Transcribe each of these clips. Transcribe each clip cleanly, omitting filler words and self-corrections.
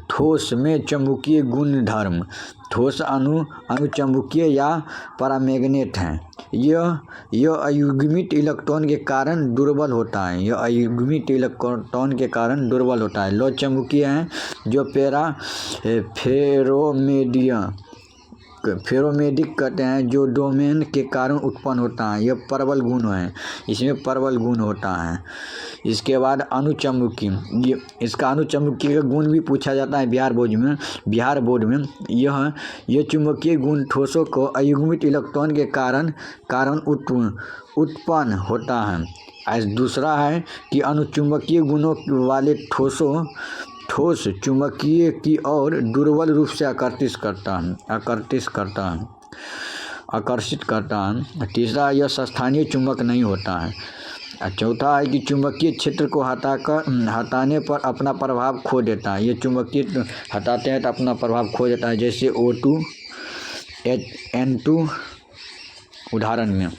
ठोस में चुंबकीय गुणधर्म। ठोस अनुचुंबकीय या पैरामैग्नेट हैं। यह अयुग्मित इलेक्ट्रॉन के कारण दुर्बल होता है। यह अयुग्मित इलेक्ट्रॉन के कारण दुर्बल होता है। लौ चुंबकीय हैं जो फेरोमेडिक कहते हैं, जो डोमेन के कारण उत्पन्न होता है। यह प्रबल गुण है, इसमें प्रबल गुण होता है। इसके बाद अनुचुंबकीय, इसका अनुचुंबकीय गुण भी पूछा जाता है बिहार बोर्ड में। यह चुंबकीय गुण ठोसों को अयुग्मित इलेक्ट्रॉन के कारण उत्पन्न होता है। दूसरा है कि अनुचुंबकीय गुणों वाले ठोस चुंबकीय की ओर दुर्बल रूप से आकर्षित करता है। तीसरा, यह स्थानीय चुंबक नहीं होता है। चौथा है कि चुंबकीय क्षेत्र को हटाने पर अपना प्रभाव खो देता है। ये चुंबकीय हटाते हैं तो अपना प्रभाव खो देता है, जैसे O2 N2 उदाहरण में।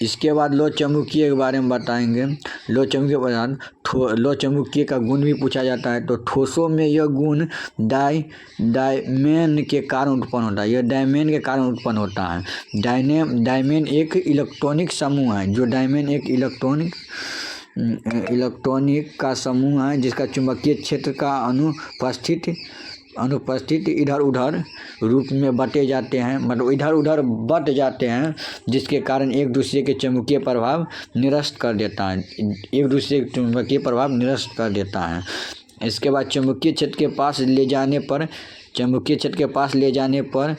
इसके बाद लो चुंबकीय के बारे में बताएंगे। लो चुंबकीय का गुण भी पूछा जाता है। तो ठोसों में यह गुण डायमेन के कारण उत्पन्न होता है। यह डायमेन के कारण उत्पन्न होता है। डायमेन एक इलेक्ट्रॉनिक समूह है। जो डायमेन एक इलेक्ट्रॉनिक का समूह है जिसका चुंबकीय क्षेत्र का अनुपस्थित इधर उधर रूप में बटे जाते हैं, मतलब इधर उधर बट जाते हैं, जिसके कारण एक दूसरे के चुंबकीय प्रभाव निरस्त कर देता है। इसके बाद चुंबकीय क्षेत्र के पास ले जाने पर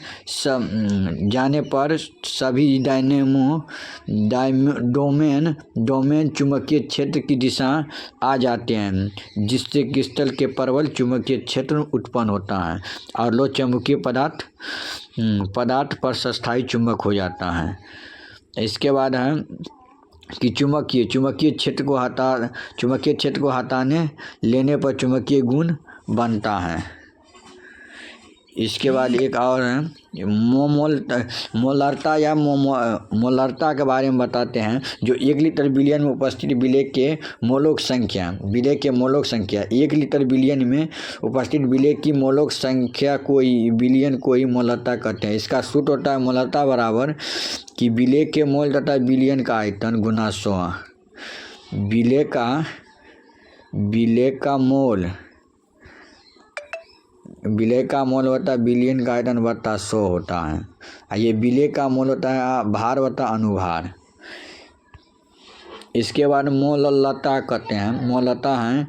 सभी डोमेन चुंबकीय क्षेत्र की दिशा आ जाते हैं, जिससे क्रिस्टल के प्रबल चुंबकीय क्षेत्र उत्पन्न होता है और लो चुंबकीय पदार्थ पर स्थायी चुंबक हो जाता है। इसके बाद है कि चुंबकीय क्षेत्र को हटाने लेने पर चुंबकीय गुण बनता है। इसके बाद एक और है मोलरता या मोलरता के बारे में बताते हैं, जो 1 लीटर बिलियन में उपस्थित विलेय के मोलों की संख्या 1 लीटर बिलियन में उपस्थित विलेय की मोलों की संख्या बिलियन को ही मोलरता कहते हैं। इसका सूत्र होता है मोलरता बराबर कि विलेय के मोल तथा बिलियन का आयतन गुना 100। विलेय का मोल होता है बिलियन का आयतन बटा 100 होता है। ये विलेय का मोल होता है भार बटा अनुभार। इसके बाद मोललता कहते हैं। मोललता है